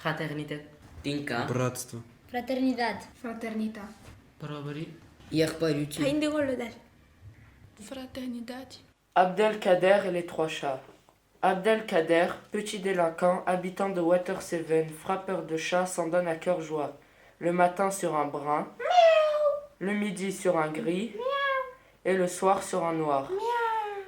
Fraternité. Tinka. Братство. Fraternidad. Fraternità. برابري. Yerpaluti. Fraternidade. Abdelkader et les trois chats. Abdelkader, petit délinquant, habitant de Water Seven, frappeur de chats, s'en donne à cœur joie. Le matin sur un brun, le midi sur un gris, et le soir sur un noir.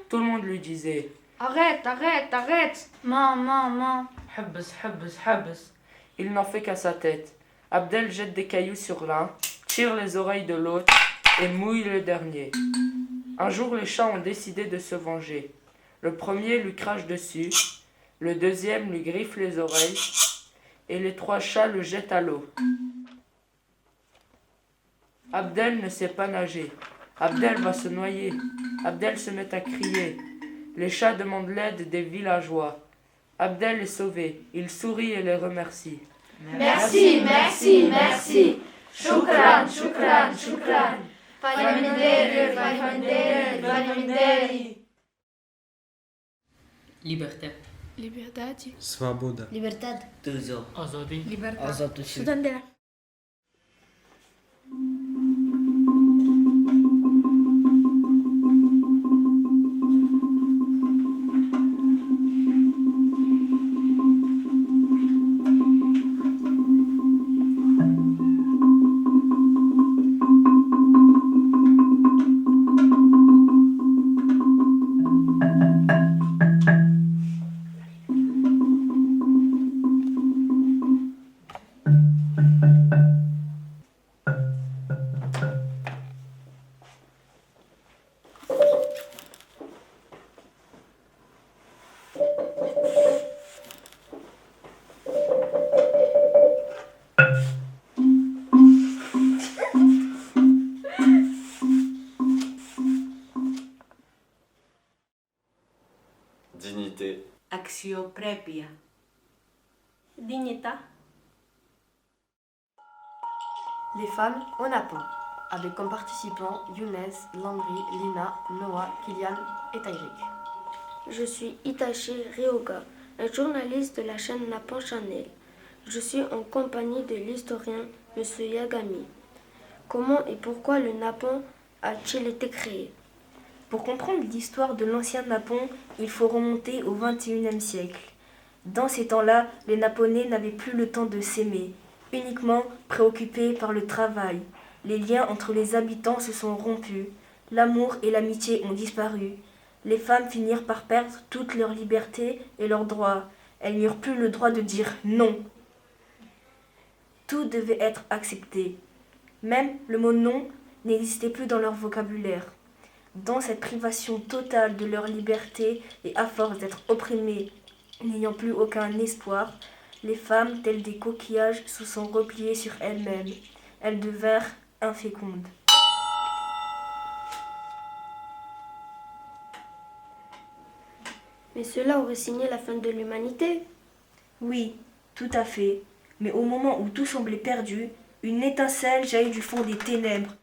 Tout le monde lui disait « Arrête, arrête, arrête. Maman. حبس حبس حبس. Il n'en fait qu'à sa tête. Abdel jette des cailloux sur l'un, tire les oreilles de l'autre et mouille le dernier. Un jour, les chats ont décidé de se venger. Le premier lui crache dessus, le deuxième lui griffe les oreilles et les trois chats le jettent à l'eau. Abdel ne sait pas nager. Abdel va se noyer. Abdel se met à crier. Les chats demandent l'aide des villageois. Abdel est sauvé. Il sourit et les remercie. Merci, merci, merci. Shukran, shukran, shukran. Fajminderi, fajminderi, fajminderi. Liberté. Liberdade. Свобода. Libertad. Tuzo. آزادی. Libertà. Azatusi. Sudandera. Dignité. Αξιοπρέπεια. Dignità. Les femmes au Napan, avec comme participants Younes, Landry, Lina, Noah, Kylian et Tyrick. Je suis Itachi Ryoga, un journaliste de la chaîne Napan Channel. Je suis en compagnie de l'historien M. Yagami. Comment et pourquoi le Napan a-t-il été créé? Pour comprendre l'histoire de l'ancien Napon, il faut remonter au XXIe siècle. Dans ces temps-là, les Naponais n'avaient plus le temps de s'aimer, uniquement préoccupés par le travail. Les liens entre les habitants se sont rompus, l'amour et l'amitié ont disparu. Les femmes finirent par perdre toute leur liberté et leurs droits. Elles n'eurent plus le droit de dire non. Tout devait être accepté. Même le mot non n'existait plus dans leur vocabulaire. Dans cette privation totale de leur liberté et à force d'être opprimées, n'ayant plus aucun espoir, les femmes, telles des coquillages, se sont repliées sur elles-mêmes. Elles devinrent infécondes. Mais cela aurait signé la fin de l'humanité. Oui, tout à fait. Mais au moment où tout semblait perdu, une étincelle jaillit du fond des ténèbres.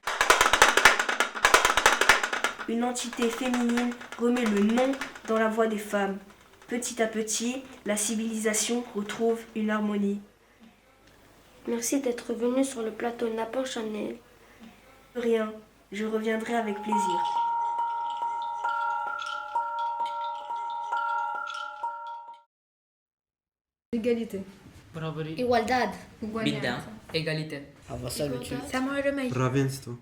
Une entité féminine remet le non dans la voix des femmes. Petit à petit, la civilisation retrouve une harmonie. Merci d'être venu sur le plateau Napan Channel. De rien, je reviendrai avec plaisir. Égalité. برابري. Igualdad. Bidda. Égalité. Avasaluti. Samuel Lemay. Равенство.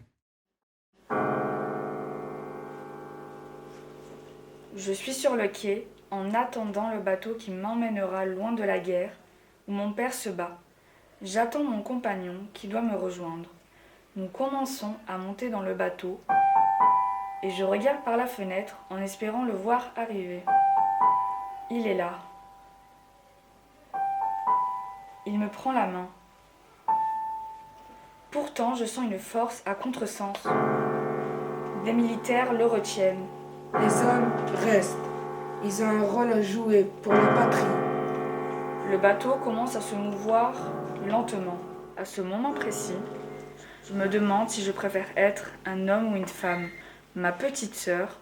Je suis sur le quai, en attendant le bateau qui m'emmènera loin de la guerre, où mon père se bat. J'attends mon compagnon qui doit me rejoindre. Nous commençons à monter dans le bateau, et je regarde par la fenêtre en espérant le voir arriver. Il est là. Il me prend la main. Pourtant, je sens une force à contresens. Des militaires le retiennent. Les hommes restent. Ils ont un rôle à jouer pour la patrie. Le bateau commence à se mouvoir lentement. À ce moment précis, je me demande si je préfère être un homme ou une femme. Ma petite sœur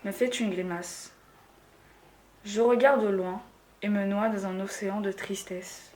me fait une grimace. Je regarde au loin et me noie dans un océan de tristesse.